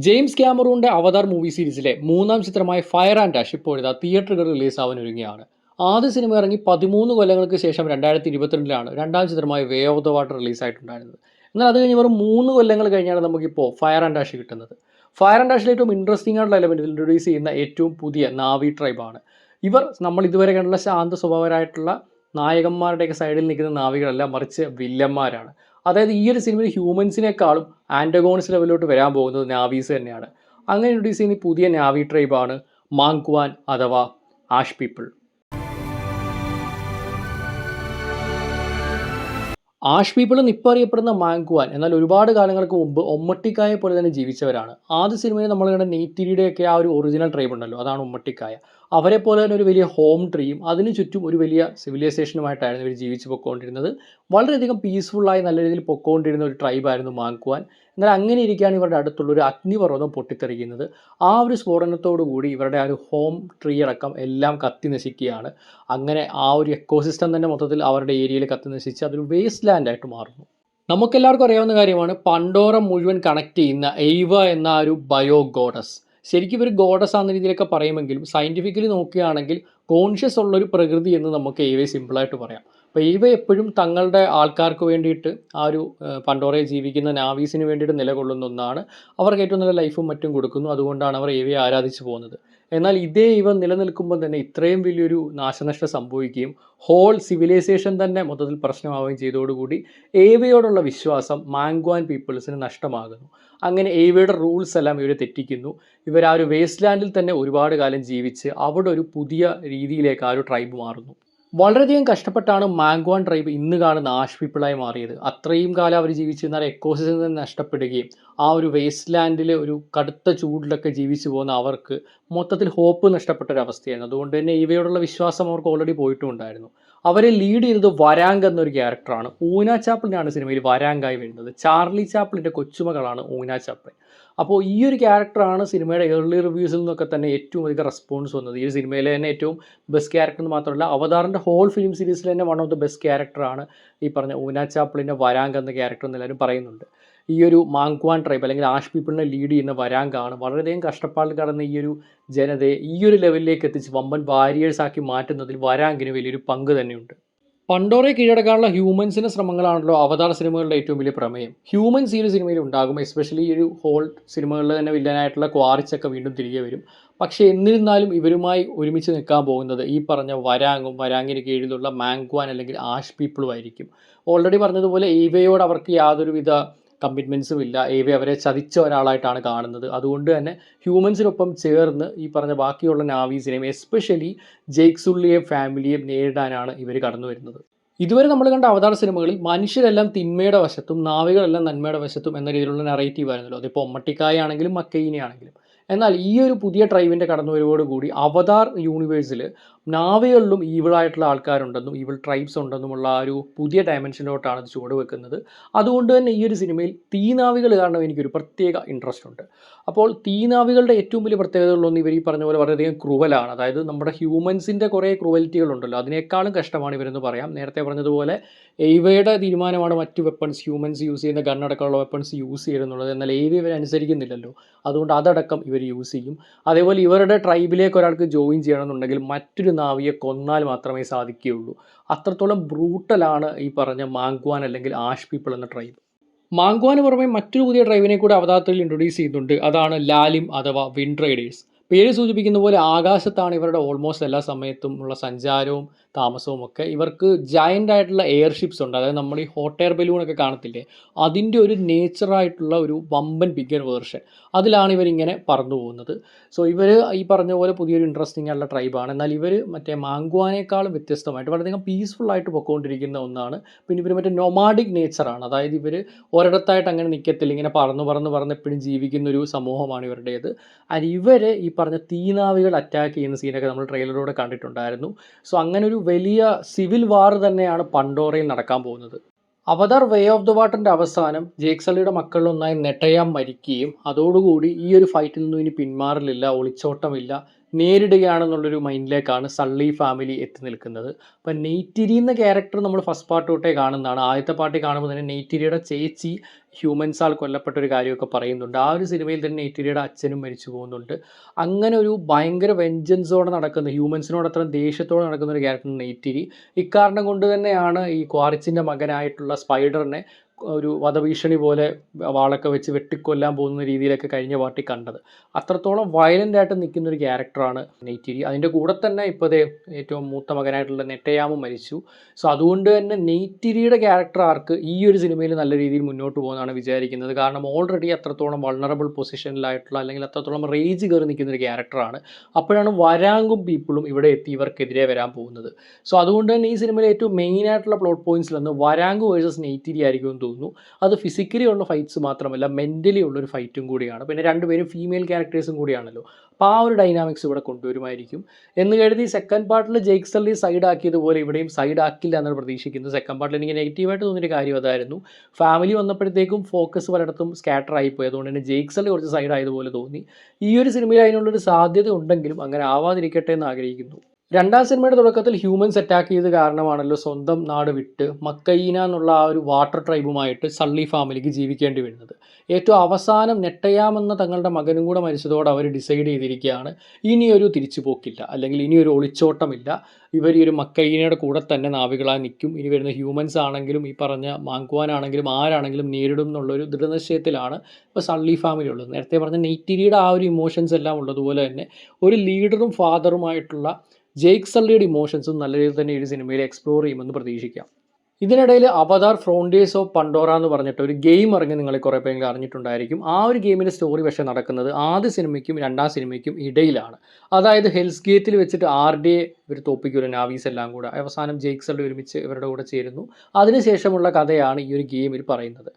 James ക്യാമറൂണിന്റെ അവതാർ movie സീരീസിലെ മൂന്നാം ചിത്രമായ ഫയർ ആൻഡ് ആഷ് ഇപ്പോഴിതാ തിയേറ്ററുകളിൽ റിലീസാവാൻ ഒരുങ്ങിയാണ്. ആദ്യ സിനിമ ഇറങ്ങി 13 കൊല്ലങ്ങൾക്ക് ശേഷം 2022-ലാണ് രണ്ടാം ചിത്രമായ വേ ഓഫ് ദ വാട്ടർ റിലീസായിട്ടുണ്ടായിരുന്നത്. എന്നാൽ അത് കഴിഞ്ഞ് വെറും 3 കൊല്ലങ്ങൾ കഴിഞ്ഞാണ് നമുക്കിപ്പോൾ ഫയർ ആൻഡ് ആഷ് കിട്ടുന്നത്. ഫയർ ആൻഡ് ആഷിൽ ഏറ്റവും ഇൻട്രസ്റ്റിംഗ് ആയിട്ടുള്ള എലമെൻറ്റിൽ ഇൻട്രൊഡ്യൂസ് ചെയ്യുന്ന ഏറ്റവും പുതിയ നാവി ട്രൈബാണ്. ഇവർ നമ്മൾ ഇതുവരെ കണ്ടുള്ള ശാന്ത സ്വഭാവരായിട്ടുള്ള നായകന്മാരുടെയൊക്കെ സൈഡിൽ നിൽക്കുന്ന നാവികളല്ല, മറിച്ച് വില്ലന്മാരാണ്. അതായത് ഈ ഒരു സിനിമയിൽ ഹ്യൂമൻസിനേക്കാളും ആൻറ്റഗോണിസ്റ്റ് ലെവലിലോട്ട് വരാൻ പോകുന്നത് നാവീസ് തന്നെയാണ്. അങ്ങനെ ഇൻട്രൊഡ്യൂസ് ചെയ്യുന്ന ഈ പുതിയ നാവി ട്രൈബാണ് മാങ്ക്വാൻ അഥവാ ആഷ് പീപ്പിൾ. ആഷ് പീപ്പിൾ എന്ന് ഇപ്പോൾ അറിയപ്പെടുന്ന മാങ്ക്വാൻ എന്നാൽ ഒരുപാട് കാലങ്ങൾക്ക് മുമ്പ് ഒമ്മട്ടിക്കായെ പോലെ തന്നെ ജീവിച്ചവരാണ്. ആദ്യ സിനിമയിൽ നമ്മൾ കണ്ട നെയ്ത്തിരിയുടെയൊക്കെ ആ ഒരു ഒറിജിനൽ ട്രൈബ് ഉണ്ടല്ലോ, അതാണ് ഉമ്മട്ടിക്കായ. അവരെ പോലെ തന്നെ ഒരു വലിയ ഹോം ട്രീയും അതിനു ചുറ്റും ഒരു വലിയ സിവിലൈസേഷനുമായിട്ടായിരുന്നു ഇവർ ജീവിച്ച് പൊയ്ക്കൊണ്ടിരുന്നത്. വളരെയധികം പീസ്ഫുള്ളായി നല്ല രീതിയിൽ പൊയ്ക്കൊണ്ടിരുന്ന ഒരു ട്രൈബായിരുന്നു മാങ്ക്വാൻ. എന്നാൽ അങ്ങനെ ഇരിക്കുകയാണ് ഇവരുടെ അടുത്തുള്ള ഒരു അഗ്നിപർവ്വതം പൊട്ടിത്തെറിക്കുന്നത്. ആ ഒരു സ്ഫോടനത്തോടു കൂടി ഇവരുടെ ആ ഒരു ഹോം ട്രീ അടക്കം എല്ലാം കത്തി നശിക്കുകയാണ്. അങ്ങനെ ആ ഒരു എക്കോസിസ്റ്റം തന്നെ മൊത്തത്തിൽ അവരുടെ ഏരിയയിൽ കത്തി നശിച്ച് അതൊരു വേസ്റ്റ് ലാൻഡായിട്ട് മാറുന്നു. നമുക്കെല്ലാവർക്കും അറിയാവുന്ന കാര്യമാണ് പണ്ടോറ മുഴുവൻ കണക്ട് ചെയ്യുന്ന എയ്വ എന്ന ഒരു ബയോ ഗോഡസ്. ശരിക്കും ഇവർ ഗോഡസ് ആണെന്ന രീതിയിലൊക്കെ പറയുമെങ്കിലും സയൻറ്റിഫിക്കലി നോക്കുകയാണെങ്കിൽ കോൺഷ്യസ് ഉള്ളൊരു പ്രകൃതി എന്ന് നമുക്ക് എയ്വയെ സിമ്പിളായിട്ട് പറയാം. അപ്പോൾ എയ്വ എപ്പോഴും തങ്ങളുടെ ആൾക്കാർക്ക് വേണ്ടിയിട്ട് ആ ഒരു പണ്ടോറയെ ജീവിക്കുന്ന നാവീസിന് വേണ്ടിയിട്ട് നിലകൊള്ളുന്ന ഒന്നാണ്. അവർക്ക് ഏറ്റവും നല്ല ലൈഫും മറ്റും കൊടുക്കുന്നു. അതുകൊണ്ടാണ് അവർ എയ്വയെ ആരാധിച്ചു പോകുന്നത്. എന്നാൽ ഇതേ ഇവ നിലനിൽക്കുമ്പോൾ തന്നെ ഇത്രയും വലിയൊരു നാശനഷ്ടം സംഭവിക്കുകയും ഹോൾ സിവിലൈസേഷൻ തന്നെ മൊത്തത്തിൽ പ്രശ്നമാവുകയും ചെയ്തതോടുകൂടി ഏവയോടുള്ള വിശ്വാസം മാങ്ക്വാൻ പീപ്പിൾസിന് നഷ്ടമാകുന്നു. അങ്ങനെ ഏവയുടെ റൂൾസ് എല്ലാം ഇവർ തെറ്റിക്കുന്നു. ഇവർ ആ ഒരു വേസ്റ്റ് ലാൻഡിൽ തന്നെ ഒരുപാട് കാലം ജീവിച്ച് അവിടെ ഒരു പുതിയ രീതിയിലേക്ക് ആ ഒരു ട്രൈബ് മാറുന്നു. വളരെയധികം കഷ്ടപ്പെട്ടാണ് മാങ്ക്വാൻ ട്രൈബ് ഇന്ന് കാണുന്ന ആഷ് പീപ്പിളായി മാറിയത്. അത്രയും കാലം അവർ ജീവിച്ചിരുന്നാൽ എക്കോസിസ്റ്റം തന്നെ നഷ്ടപ്പെടുകയും ആ ഒരു വേസ്റ്റ് ലാൻഡിൽ ഒരു കടുത്ത ചൂടിലൊക്കെ ജീവിച്ചു പോകുന്ന അവർക്ക് മൊത്തത്തിൽ ഹോപ്പ് നഷ്ടപ്പെട്ട ഒരു അവസ്ഥയായിരുന്നു. അതുകൊണ്ട് തന്നെ ഇവയോടുള്ള വിശ്വാസം അവർക്ക് ഓൾറെഡി പോയിട്ടുണ്ടായിരുന്നു. അവരെ ലീഡ് ചെയ്തത് വരാങ്ക് എന്നൊരു ക്യാരക്ടറാണ്. ഊന ചാപ്ലിനാണ് സിനിമയിൽ വരാങ്കായി വരുന്നത്. ചാർലി ചാപ്ലിൻ്റെ കൊച്ചുമകളാണ് ഊന ചാപ്ലിൻ. അപ്പോൾ ഈ ഒരു ക്യാരക്ടറാണ് സിനിമയുടെ ഏർലി റിവ്യൂസിൽ നിന്നൊക്കെ തന്നെ ഏറ്റവും അധികം റെസ്പോൺസ് വന്നത്. ഈ ഒരു സിനിമയിലെ തന്നെ ഏറ്റവും ബെസ്റ്റ് ക്യാരക്ടർ എന്ന് മാത്രമല്ല അവതാറിൻ്റെ ഹോൾ ഫിലിം സീരീസിൽ തന്നെ വൺ ഓഫ് ദ ബെസ്റ്റ് ക്യാരക്ടറാണ് ഈ പറഞ്ഞ ഊന ചാപ്ലിൻ്റെ വരാങ്ക് എന്ന ക്യാരക്ടർ എന്ന് എല്ലാവരും പറയുന്നുണ്ട്. ഈ ഒരു മാങ്ക്വാൻ ട്രൈബ് അല്ലെങ്കിൽ ആഷ് പീപ്പിളിനെ ലീഡ് ചെയ്യുന്ന വരാങ്കാണ് വളരെയധികം കഷ്ടപ്പാടിൽ കടന്ന ഈ ഒരു ജനതയെ ഈ ഒരു ലെവലിലേക്ക് എത്തിച്ച് വമ്പൻ വാരിയേഴ്സാക്കി മാറ്റുന്നതിൽ വരാങ്കിന് വലിയൊരു പങ്ക് തന്നെയുണ്ട്. പണ്ടോറെ കീഴടക്കാനുള്ള ഹ്യൂമൻസിൻ്റെ ശ്രമങ്ങളാണല്ലോ അവതാർ സിനിമകളുടെ ഏറ്റവും വലിയ പ്രമേയം. ഹ്യൂമൻസ് ഈ ഒരു സിനിമയിൽ ഉണ്ടാകും. എസ്പെഷ്യലി ഈ ഒരു ഹോൾ സിനിമകളിൽ തന്നെ വില്ലനായിട്ടുള്ള ക്വാറിച്ചൊക്കെ വീണ്ടും തിരികെ വരും. പക്ഷേ എന്നിരുന്നാലും ഇവരുമായി ഒരുമിച്ച് നിൽക്കാൻ പോകുന്നത് ഈ പറഞ്ഞ വരാങ്ങും വരാങ്ങിന് കീഴിലുള്ള മാങ്ക്വാൻ അല്ലെങ്കിൽ ആഷ് പീപ്പിളും ആയിരിക്കും. ഓൾറെഡി പറഞ്ഞതുപോലെ ഈവയോട് അവർക്ക് യാതൊരുവിധ കമ്മിറ്റ്മെൻറ്റ്സും ഇല്ല. ഏവ അവരെ ചതിച്ച ഒരാളായിട്ടാണ് കാണുന്നത്. അതുകൊണ്ട് തന്നെ ഹ്യൂമൻസിനൊപ്പം ചേർന്ന് ഈ പറഞ്ഞ ബാക്കിയുള്ള നാവീസിനെയും എസ്പെഷ്യലി ജെയ്ക് സുള്ളിയെയും ഫാമിലിയെയും നേരിടാനാണ് ഇവർ കടന്നു വരുന്നത്. ഇതുവരെ നമ്മൾ കണ്ട അവതാർ സിനിമകളിൽ മനുഷ്യരെല്ലാം തിന്മയുടെ വശത്തും നാവികളെല്ലാം നന്മയുടെ വശത്തും എന്ന രീതിയിലുള്ള നറേറ്റീവ് ആയിരുന്നല്ലോ. അതിപ്പോൾ ഒമ്മട്ടിക്കായ ആണെങ്കിലും മക്കൈനെ ആണെങ്കിലും. എന്നാൽ ഈ ഒരു പുതിയ ട്രൈബിൻ്റെ കടന്നുവരവോടുകൂടി അവതാർ യൂണിവേഴ്സിൽ നാവികളിലും ഈവിളായിട്ടുള്ള ആൾക്കാരുണ്ടെന്നും ഈവിൾ ട്രൈബ്സ് ഉണ്ടെന്നുമുള്ള ആ ഒരു പുതിയ ഡയമെൻഷനിലോട്ടാണ് ഇത് ചുവട് വെക്കുന്നത്. അതുകൊണ്ട് തന്നെ ഈ ഒരു സിനിമയിൽ തീനാവികൾ കാരണം എനിക്കൊരു പ്രത്യേക ഇൻട്രസ്റ്റ് ഉണ്ട്. അപ്പോൾ തീനാവികളുടെ ഏറ്റവും വലിയ പ്രത്യേകതകളൊന്നും ഇവർ ഈ പറഞ്ഞ പോലെ വളരെയധികം ക്രൂവലാണ്. അതായത് നമ്മുടെ ഹ്യൂമൻസിൻ്റെ കുറേ ക്രൂവലിറ്റികളുണ്ടല്ലോ, അതിനേക്കാളും കഷ്ടമാണ് ഇവരെന്ന് പറയാം. നേരത്തെ പറഞ്ഞതുപോലെ എയ്വയുടെ തീരുമാനമാണ് മറ്റ് വെപ്പൺസ് ഹ്യൂമൻസ് യൂസ് ചെയ്യുന്ന ഗണ്ണടക്കമുള്ള വെപ്പൺസ് യൂസ് ചെയ്യുന്നുള്ളത്. എന്നാൽ എയ്വ ഇവർ അനുസരിക്കുന്നില്ലല്ലോ. അതുകൊണ്ട് അതടക്കം ഇവർ യൂസ് ചെയ്യും. അതേപോലെ ഇവരുടെ ട്രൈബിലേക്ക് ഒരാൾക്ക് ജോയിൻ ചെയ്യണമെന്നുണ്ടെങ്കിൽ മറ്റൊരു നാവിയെ കൊന്നാൽ മാത്രമേ സാധിക്കുകയുള്ളൂ. അത്രത്തോളം ബ്രൂട്ടലാണ് ഈ പറഞ്ഞ മാങ്ക്വാൻ അല്ലെങ്കിൽ ആഷ് പീപ്പിൾ എന്ന ട്രൈബ്. മാങ്ക്വാന് പുറമെ മറ്റൊരു പുതിയ ട്രൈബിനെ കൂടെ അവതാരത്തിൽ ഇൻട്രൊഡ്യൂസ് ചെയ്യുന്നുണ്ട്. അതാണ് ലാലിം അഥവാ വിൻഡ് റൈഡേഴ്സ്. പേര് സൂചിപ്പിക്കുന്ന പോലെ ആകാശത്താണ് ഇവരുടെ ഓൾമോസ്റ്റ് എല്ലാ സമയത്തും ഉള്ള സഞ്ചാരവും താമസവും ഒക്കെ. ഇവർക്ക് ജയൻ്റ് ആയിട്ടുള്ള എയർഷിപ്സ് ഉണ്ട്. അതായത് നമ്മൾ ഈ ഹോട്ട് എയർ ബലൂണൊക്കെ കാണത്തില്ലേ, അതിൻ്റെ ഒരു നേച്ചറായിട്ടുള്ള ഒരു വമ്പൻ ബിഗർ വേർഷൻ. അതിലാണ് ഇവരിങ്ങനെ പറന്നു പോകുന്നത്. സോ ഇവർ ഈ പറഞ്ഞ പോലെ പുതിയൊരു ഇൻട്രസ്റ്റിംഗ് ആയിട്ടുള്ള ട്രൈബാണ്. എന്നാൽ ഇവർ മറ്റേ മാങ്ക്വാനേക്കാളും വ്യത്യസ്തമായിട്ട് വളരെയധികം പീസ്ഫുള്ളായിട്ട് പൊയ്ക്കൊണ്ടിരിക്കുന്ന ഒന്നാണ്. പിന്നെ ഇവർ മറ്റേ നൊമാഡിക് നേച്ചറാണ്. അതായത് ഇവർ ഒരിടത്തായിട്ട് അങ്ങനെ നിൽക്കത്തില്ല, ഇങ്ങനെ പറന്ന് എപ്പോഴും ജീവിക്കുന്ന ഒരു സമൂഹമാണ് ഇവരുടേത്. ആൻഡ് ഇവരെ ഈ പറഞ്ഞ തീനാവികൾ അറ്റാക്ക് ചെയ്യുന്ന സീനൊക്കെ നമ്മൾ ട്രെയിലറിലൂടെ കണ്ടിട്ടുണ്ടായിരുന്നു. സോ അങ്ങനെ ഒരു വലിയ സിവിൽ വാർ തന്നെയാണ് പണ്ടോറയിൽ നടക്കാൻ പോകുന്നത്. അവതാർ വേ ഓഫ് ദ വാട്ടറിൻ്റെ അവസാനം ജേക്ക് സള്ളിയുടെ മക്കളിലൊന്നായി നെട്ടയാം മരിക്കുകയും അതോടുകൂടി ഈ ഒരു ഫൈറ്റിൽ നിന്നും ഇനി പിന്മാറലില്ല, ഒളിച്ചോട്ടമില്ല, നേരിടുകയാണെന്നുള്ളൊരു മൈൻഡിലേക്കാണ് സള്ളി ഫാമിലി എത്തി നിൽക്കുന്നത്. അപ്പോൾ നെയ്റ്റിരി എന്ന ക്യാരക്ടർ നമ്മൾ ഫസ്റ്റ് പാർട്ട് തൊട്ടേ കാണുന്നതാണ്. ആദ്യത്തെ പാർട്ടിൽ കാണുമ്പോൾ തന്നെ നെയ്റ്റിരിയുടെ ചേച്ചി ഹ്യൂമൻസാൽ കൊല്ലപ്പെട്ട ഒരു കാര്യമൊക്കെ പറയുന്നുണ്ട്. ആ ഒരു സിനിമയിൽ തന്നെ നെയ്റ്റിരിയുടെ അച്ഛനും മരിച്ചു പോകുന്നുണ്ട്. അങ്ങനെ ഒരു ഭയങ്കര വെഞ്ചൻസോടെ നടക്കുന്ന, ഹ്യൂമൻസിനോട് അത്ര ദേഷ്യത്തോടെ നടക്കുന്ന ഒരു ക്യാരക്ടർ നെയ്റ്റിരി. ഇക്കാരണം കൊണ്ട് തന്നെയാണ് ഈ ക്വാറിച്ചിൻ്റെ മകനായിട്ടുള്ള സ്പൈഡറിനെ ഒരു വധഭീഷണി പോലെ വാളൊക്കെ വെച്ച് വെട്ടിക്കൊല്ലാൻ പോകുന്ന രീതിയിലൊക്കെ കഴിഞ്ഞ പാർട്ടി കണ്ടത്. അത്രത്തോളം വയലൻ്റ് ആയിട്ട് നിൽക്കുന്ന ഒരു ക്യാരക്ടറാണ് നെയ്റ്റിരി. അതിൻ്റെ കൂടെ തന്നെ ഇപ്പോൾ ഏറ്റവും മൂത്ത മകനായിട്ടുള്ള നെട്ടയാമും മരിച്ചു. സോ അതുകൊണ്ട് തന്നെ നെയ്റ്റിരിയുടെ ക്യാരക്ടർ ആർക്ക് ഈ ഒരു സിനിമയിൽ നല്ല രീതിയിൽ മുന്നോട്ട് പോകുമെന്നാണ് വിചാരിക്കുന്നത്. കാരണം ഓൾറെഡി അത്രത്തോളം വൾണറബിൾ പൊസിഷനിലായിട്ടുള്ള, അല്ലെങ്കിൽ അത്രത്തോളം റേജ് കയറി നിൽക്കുന്ന ഒരു ക്യാരക്ടറാണ്. അപ്പോഴാണ് വരാങ്കും പീപ്പിളും ഇവിടെ എത്തി ഇവർക്കെതിരെ വരാൻ പോകുന്നത്. സോ അതുകൊണ്ട് തന്നെ ഈ സിനിമയിലെ ഏറ്റവും മെയിൻ ആയിട്ടുള്ള പ്ലോട്ട് പോയിന്റ്സിലൊന്ന് വരാങ്കു വേഴ്സസ് നെയ്റ്റിരി ആയിരിക്കും തോന്നുന്നു. അത് ഫിസിക്കലി ഉള്ള ഫൈറ്റ്സ് മാത്രമല്ല, മെൻ്റലി ഉള്ളൊരു ഫൈറ്റും കൂടിയാണ്. പിന്നെ രണ്ടുപേരും ഫീമെയിൽ ക്യാരക്ടേഴ്സും കൂടിയാണല്ലോ. അപ്പോൾ ആ ഒരു ഡൈനാമിക്സ് ഇവിടെ കൊണ്ടുവരുമായിരിക്കും എന്ന് കരുതി സെക്കൻഡ് പാർട്ടിൽ ജെയ്ക്ക് സള്ളി സൈഡ് ആക്കിയതുപോലെ ഇവിടെയും സൈഡ് ആക്കില്ല എന്നാണ് പ്രതീക്ഷിക്കുന്നത്. സെക്കൻഡ് പാർട്ടിൽ എനിക്ക് നെഗറ്റീവായിട്ട് തോന്നിയൊരു കാര്യം അതായിരുന്നു. ഫാമിലി വന്നപ്പോഴത്തേക്കും ഫോക്കസ് പലയിടത്തും സ്കാറ്റർ ആയിപ്പോയി. അതുകൊണ്ട് തന്നെ ജെയ്ക്ക് സള്ളി കുറച്ച് സൈഡ് ആയതുപോലെ തോന്നി. ഈ ഒരു സിനിമയിൽ അതിനുള്ളൊരു സാധ്യത ഉണ്ടെങ്കിലും അങ്ങനെ ആവാതിരിക്കട്ടെ എന്ന് ആഗ്രഹിക്കുന്നു. രണ്ടാം സിനിമയുടെ തുടക്കത്തിൽ ഹ്യൂമൻസ് അറ്റാക്ക് ചെയ്ത് കാരണമാണല്ലോ സ്വന്തം നാട് വിട്ട് മക്കൈന എന്നുള്ള ആ ഒരു വാട്ടർ ട്രൈബുമായിട്ട് സള്ളി ഫാമിലിക്ക് ജീവിക്കേണ്ടി വരുന്നത്. ഏറ്റവും അവസാനം നെട്ടയാമെന്ന തങ്ങളുടെ മകനും കൂടെ മരിച്ചതോടെ അവർ ഡിസൈഡ് ചെയ്തിരിക്കുകയാണ് ഇനിയൊരു തിരിച്ചുപോക്കില്ല, അല്ലെങ്കിൽ ഇനിയൊരു ഒളിച്ചോട്ടമില്ല. ഇവർ ഈ ഒരു മക്കൈനയുടെ കൂടെ തന്നെ നാവികളായി നിൽക്കും. ഇനി വരുന്ന ഹ്യൂമൻസ് ആണെങ്കിലും ഈ പറഞ്ഞ മാങ്കുവാനാണെങ്കിലും ആരാണെങ്കിലും നേരിടും എന്നുള്ളൊരു ദൃഢനിശ്ചയത്തിലാണ് ഇപ്പോൾ സള്ളി ഫാമിലി ഉള്ളത്. നേരത്തെ പറഞ്ഞ നെയ്റ്റിരിയുടെ ആ ഒരു ഇമോഷൻസ് എല്ലാം ഉള്ളതുപോലെ തന്നെ ഒരു ലീഡറും ഫാദറുമായിട്ടുള്ള ജെയ്ക്ക് സള്ളിയുടെ ഇമോഷൻസും നല്ല രീതിയിൽ തന്നെ ഈ സിനിമയിൽ എക്സ്പ്ലോർ ചെയ്യുമെന്ന് പ്രതീക്ഷിക്കാം. ഇതിനിടയിൽ അവതാർ ഫ്രോണ്ടിയേഴ്സ് ഓഫ് പണ്ടോറ എന്ന് പറഞ്ഞിട്ട് ഒരു ഗെയിം ഇറങ്ങി നിങ്ങൾ കുറേ പേരെങ്കിലും അറിഞ്ഞിട്ടുണ്ടായിരിക്കും. ആ ഒരു ഗെയിമിൻ്റെ സ്റ്റോറി പക്ഷേ നടക്കുന്നത് ആദ്യ സിനിമയ്ക്കും രണ്ടാം സിനിമയ്ക്കും ഇടയിലാണ്. അതായത് ഹെൽസ് ഗേറ്റിൽ വെച്ചിട്ട് RDA ഇവർ തോപ്പിക്കുമല്ലോ, നാവീസ് എല്ലാം കൂടെ. അവസാനം ജെയ്ക്ക് സള്ളി ഒരുമിച്ച് ഇവരുടെ കൂടെ ചേരുന്നു. അതിനുശേഷമുള്ള കഥയാണ് ഈ ഒരു ഗെയിമിൽ പറയുന്നത്.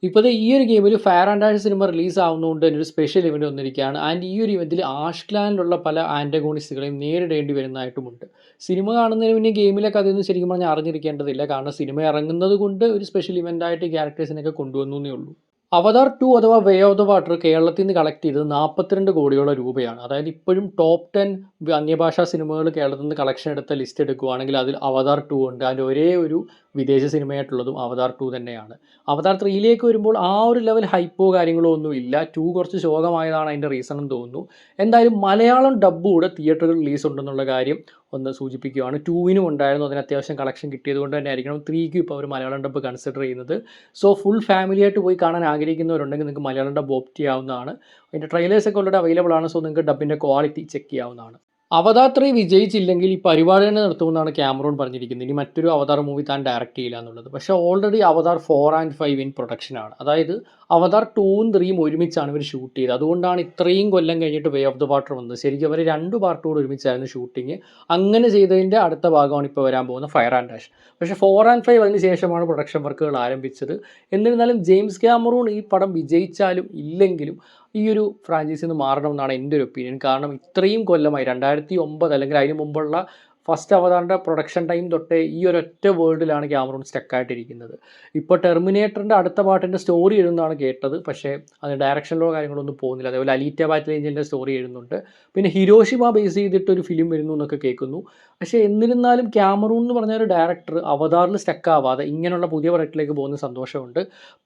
ഇപ്പോൾ ഈ ഒരു ഗെയിമിൽ fire and ash cinema release ആവുന്നതുകൊണ്ട് തന്നെ ഒരു സ്പെഷ്യൽ ഇവൻറ്റ് വന്നിരിക്കുകയാണ്. ആൻഡ് ഈ ഒരു ഇവൻറ്റിൽ ആഷ്ലാൻഡിലുള്ള പല ആൻറ്റഗോണിസ്റ്റുകളെയും നേരിടേണ്ടി വരുന്നതായിട്ടുമുണ്ട്. സിനിമ കാണുന്നതിന് മുന്നേ ഗെയിമിലെ കഥയൊന്നും ശരിക്കും പറഞ്ഞാൽ അറിഞ്ഞിരിക്കേണ്ടതില്ല. കാരണം സിനിമ ഇറങ്ങുന്നത് കൊണ്ട് ഒരു സ്പെഷ്യൽ ഇവൻ്റായിട്ട് ക്യാരക്ടേഴ്സിനൊക്കെ കൊണ്ടുവന്നു എന്നേ ഉള്ളൂ. അവതാർ 2 അഥവാ വേ ഓഫ് ദ വാട്ടർ കേരളത്തിൽ നിന്ന് കളക്ട് ചെയ്തത് 42 കോടിയോളം രൂപയാണ്. അതായത് ഇപ്പോഴും ടോപ്പ് 10 അന്യഭാഷാ സിനിമകൾ കേരളത്തിൽ നിന്ന് കളക്ഷൻ എടുത്ത ലിസ്റ്റ് എടുക്കുകയാണെങ്കിൽ അതിൽ അവതാർ 2 ഉണ്ട്. അതിൻ്റെ ഒരേ ഒരു വിദേശ സിനിമയായിട്ടുള്ളതും അവതാർ 2 തന്നെയാണ്. അവതാർ 3യിലേക്ക് വരുമ്പോൾ ആ ഒരു ലെവൽ ഹൈപ്പോ കാര്യങ്ങളോ ഒന്നും ഇല്ല. 2 കുറച്ച് ശോകമായതാണ് അതിൻ്റെ റീസൺ എന്ന് തോന്നുന്നു. എന്തായാലും മലയാളം ഡബ്ബ് കൂടെ തിയേറ്ററുകൾ റിലീസ് ഉണ്ടെന്നുള്ള കാര്യം ഒന്ന് സൂചിപ്പിക്കുകയാണ്. 2നും ഉണ്ടായിരുന്നു, അതിന് അത്യാവശ്യം കളക്ഷൻ കിട്ടിയത് കൊണ്ട് തന്നെ ആയിരിക്കണം 3ക്കും ഇപ്പോൾ അവർ മലയാളം ഡബ്ബ് കൺസിഡർ ചെയ്യുന്നത്. സോ ഫുൾ ഫാമിലിയായിട്ട് പോയി കാണാൻ ആഗ്രഹിക്കുന്നവരുണ്ടെങ്കിൽ നിങ്ങൾക്ക് മലയാളം ഡബ്ബ് ഓപ്റ്റ് ചെയ്യാവുന്നതാണ്. അതിൻ്റെ ട്രെയിലേഴ്സൊക്കെ ഓൾറെഡി അവൈലബിൾ ആണ്. സോ നിങ്ങൾക്ക് ഡബ്ബിൻ്റെ ക്വാളിറ്റി ചെക്ക് ചെയ്യാവുന്നതാണ്. അവതാർ 3 വിജയിച്ചില്ലെങ്കിൽ ഈ പരിപാടി തന്നെ നിർത്തുമെന്നാണ് ക്യാമറോൺ പറഞ്ഞിരിക്കുന്നത്. ഇനി മറ്റൊരു അവതാർ മൂവി താൻ ഡയറക്റ്റ് ചെയ്യില്ല എന്നുള്ളത്. പക്ഷേ ഓൾറെഡി അവതാർ 4 and 5 ഇൻ പ്രൊഡക്ഷനാണ്. അതായത് അവതാർ 2ഉം 3യും ഒരുമിച്ചാണ് ഇവർ ഷൂട്ട് ചെയ്തത്. അതുകൊണ്ടാണ് ഇത്രയും കൊല്ലം കഴിഞ്ഞിട്ട് വേ ഓഫ് ദ വാട്ടർ വന്നത്. ശരിക്കും അവർ 2 പാർട്ടോട് ഒരുമിച്ചായിരുന്നു ഷൂട്ടിങ്. അങ്ങനെ ചെയ്തതിൻ്റെ അടുത്ത ഭാഗമാണ് ഇപ്പോൾ വരാൻ പോകുന്ന ഫയർ ആൻഡ് ആഷ്. പക്ഷേ 4 and 5 അതിന് ശേഷമാണ് പ്രൊഡക്ഷൻ വർക്കുകൾ ആരംഭിച്ചത്. എന്നിരുന്നാലും ജെയിംസ് ക്യാമറൂൺ ഈ പടം വിജയിച്ചാലും ഇല്ലെങ്കിലും ഈ ഒരു ഫ്രാഞ്ചൈസിൽ നിന്ന് മാറണമെന്നാണ് എൻ്റെ ഒരു ഒപ്പീനിയൻ. കാരണം ഇത്രയും കൊല്ലമായി 2009 അല്ലെങ്കിൽ അതിന് മുമ്പുള്ള ഫസ്റ്റ് അവതാറിൻ്റെ പ്രൊഡക്ഷൻ ടൈം തൊട്ടേ ഈ ഒരൊറ്റ വേൾഡിലാണ് ക്യാമറൂൺ സ്റ്റക്കായിട്ടിരിക്കുന്നത്. ഇപ്പോൾ ടെർമിനേറ്ററിൻ്റെ അടുത്ത പാട്ടിൻ്റെ സ്റ്റോറി എഴുതുന്നതാണ് കേട്ടത്. പക്ഷേ അത് ഡയറക്ഷനിലോ കാര്യങ്ങളൊന്നും പോകുന്നില്ല. അതേപോലെ അലീറ്റ ബാറ്റിൽ ഏഞ്ചലിൻ്റെ സ്റ്റോറി എഴുതുന്നുണ്ട്. പിന്നെ ഹിരോഷിമ ബേസ് ചെയ്തിട്ട് ഒരു ഫിലിം വരുന്നു എന്നൊക്കെ കേൾക്കുന്നു. പക്ഷേ എന്നിരുന്നാലും ക്യാമറൂൺ എന്ന് പറഞ്ഞ ഒരു ഡയറക്ടർ അവതാറിൽ സ്റ്റക്കാവാതെ ഇങ്ങനെയുള്ള പുതിയ പ്രൊജക്റ്റിലേക്ക് പോകുന്ന സന്തോഷമുണ്ട്.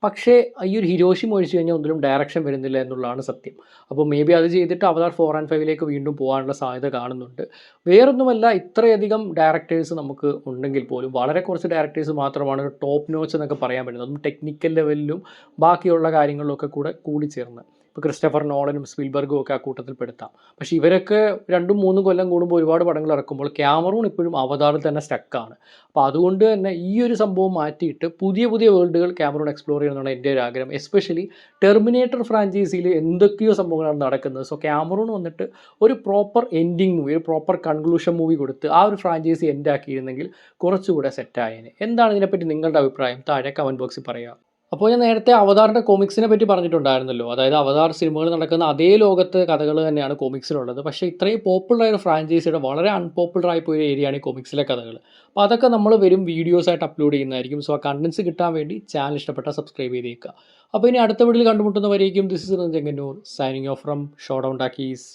പക്ഷേ ഈ ഒരു ഹിരോഷിമ ഒഴിച്ച് കഴിഞ്ഞാൽ ഒന്നിലും ഡയറക്ഷൻ വരുന്നില്ല എന്നുള്ളതാണ് സത്യം. അപ്പോൾ മേ ബി അത് ചെയ്തിട്ട് അവതാർ 4 and 5ലേക്ക് വീണ്ടും പോകാനുള്ള സാധ്യത കാണുന്നുണ്ട്. വേറൊന്നുമല്ല, ഇത്രയധികം ഡയറക്ടേഴ്സ് നമുക്ക് ഉണ്ടെങ്കിൽ പോലും വളരെ കുറച്ച് ഡയറക്ടേഴ്സ് മാത്രമാണ് ഒരു ടോപ്പ് നോച്ച് എന്നൊക്കെ പറയാൻ പറ്റുന്നത്. അതും ടെക്നിക്കൽ ലെവലിലും ബാക്കിയുള്ള കാര്യങ്ങളിലൊക്കെ കൂടെ കൂടിച്ചേർന്ന്. ഇപ്പോൾ ക്രിസ്റ്റഫർ നോളനും സ്പീൽബർഗും ഒക്കെ ആ കൂട്ടത്തിൽ പെടുത്താം. പക്ഷേ ഇവരൊക്കെ 2-3 കൊല്ലം കൂടുമ്പോൾ ഒരുപാട് പടങ്ങൾ ഇറക്കുമ്പോൾ ക്യാമറൂൺ ഇപ്പോഴും അവതാറിൽ തന്നെ സ്റ്റക്കാണ്. അപ്പോൾ അതുകൊണ്ട് തന്നെ ഈ ഒരു സംഭവം മാറ്റിയിട്ട് പുതിയ പുതിയ വേൾഡുകൾ ക്യാമറൂൺ എക്സ്പ്ലോർ ചെയ്യണമെന്നാണ് എൻ്റെ ഒരു ആഗ്രഹം. എസ്പെഷ്യലി ടെർമിനേറ്റർ ഫ്രാഞ്ചൈസിയിൽ എന്തൊക്കെയോ സംഭവങ്ങളാണ് നടക്കുന്നത്. സോ ക്യാമറൂൺ വന്നിട്ട് ഒരു പ്രോപ്പർ എൻഡിങ് മൂവി, ഒരു പ്രോപ്പർ കൺക്ലൂഷൻ മൂവി കൊടുത്ത് ആ ഒരു ഫ്രാഞ്ചൈസി എൻഡ് ആക്കിയിരുന്നെങ്കിൽ കുറച്ചുകൂടെ സെറ്റായേനെ. എന്താണ് ഇതിനെപ്പറ്റി നിങ്ങളുടെ അഭിപ്രായം? താഴെ കമൻറ്റ് ബോക്സിൽ പറയുക. അപ്പോൾ ഞാൻ നേരത്തെ അവതാറിൻ്റെ കോമിക്സിനെ പറ്റി പറഞ്ഞിട്ടുണ്ടായിരുന്നല്ലോ. അതായത് അവതാർ സിനിമകൾ നടക്കുന്ന അതേ ലോകത്ത് കഥകൾ തന്നെയാണ് കോമിക്സിലുള്ളത്. പക്ഷേ ഇത്രയും പോപ്പുലറായ ഒരു ഫ്രാഞ്ചൈസിയുടെ വളരെ അൺപോപ്പുലറായി പോയ ഏരിയയാണ് ഈ കോമിക്സിലെ കഥകൾ. അപ്പോൾ അതൊക്കെ നമ്മൾ വരും വീഡിയോസായിട്ട് അപ്ലോഡ് ചെയ്യുന്നതായിരിക്കും. സോ ആ കണ്ടൻസ് കിട്ടാൻ വേണ്ടി ചാനൽ ഇഷ്ടപ്പെട്ടാൽ സബ്സ്ക്രൈബ് ചെയ്തേക്കുക. അപ്പോൾ ഇനി അടുത്ത വീഡിയോയിൽ കണ്ടുമുട്ടുന്നവരേക്കും this is Chengannur signing off from showdown talkies.